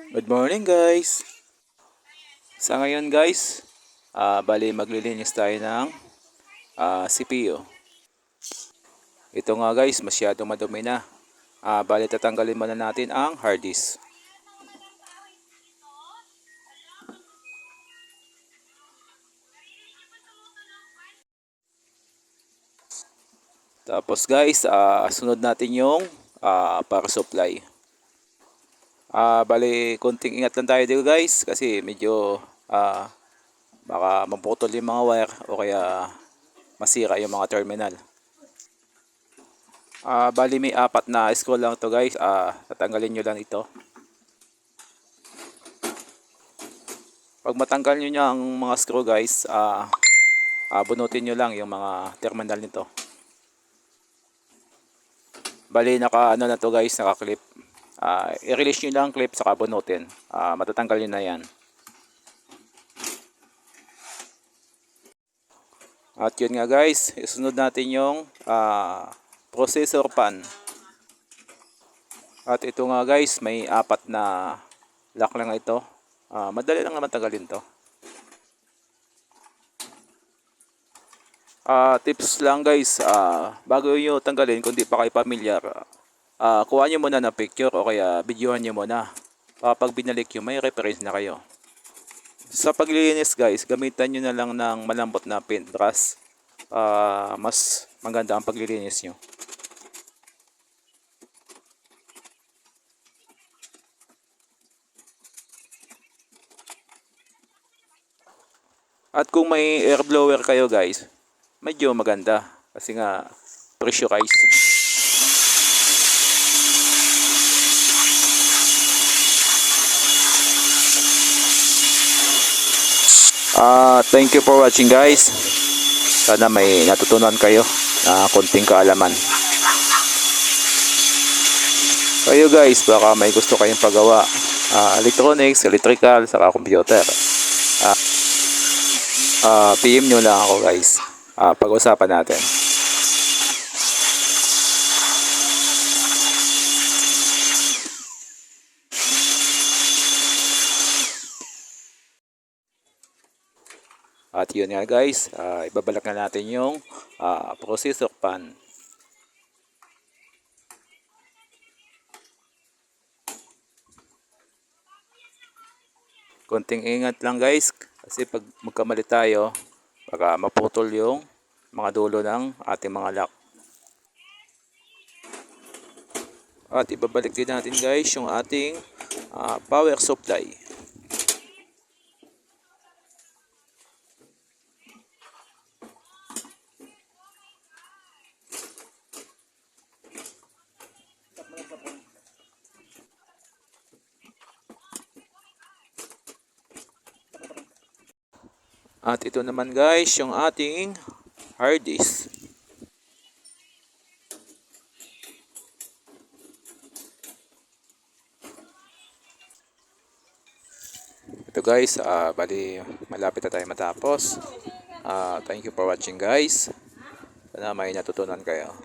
Good morning guys. Sa ngayon guys, bali maglilinis tayo ng CPU. Ito nga guys, masyadong madumi na. Bali tatanggalin muna natin ang hard disk. Tapos guys, sunod natin yung power supply. Bali konting ingat lang tayo dito guys kasi medyo baka maputol yung mga wire o kaya masira yung mga terminal. Bali may apat na screw lang to guys. Tatanggalin nyo lang ito. Pag matanggal nyo ang mga screw guys, bunutin nyo lang yung mga terminal nito. Bali naka ano na to guys, naka clip. I-release nyo lang clip saka bunutin. Matatanggal nyo na yan. At yun nga guys, isunod natin yung processor pan. At ito nga guys, may apat na lock lang ito. Madali lang naman tanggalin to. Tips lang guys, bago nyo tanggalin, kung di pa kayo pamilyar, kuha nyo muna ng picture o kaya videohan nyo muna. Pag binalik nyo, may reference na kayo. Sa paglilinis guys, gamitan nyo na lang ng malambot na paintbrush. Mas maganda ang paglilinis nyo. At kung may air blower kayo guys, medyo maganda kasi nga pressurized. Thank you for watching guys. Sana may natutunan kayo na konting kaalaman. Kayo guys, baka may gusto kayong pagawa. Electronics, electrical, saka computer. PM nyo lang ako guys. Pag-usapan natin. At yun nga guys, ibabalak na natin yung processor pan. Konting ingat lang guys kasi pag magkamali tayo, baka maputol yung mga dulo ng ating mga lock. At ibabalik din natin guys yung ating power supply. At ito naman guys yung ating hard disk. Ito guys, bali malapit na tayo matapos. Thank you for watching guys. Sana may natutunan kayo.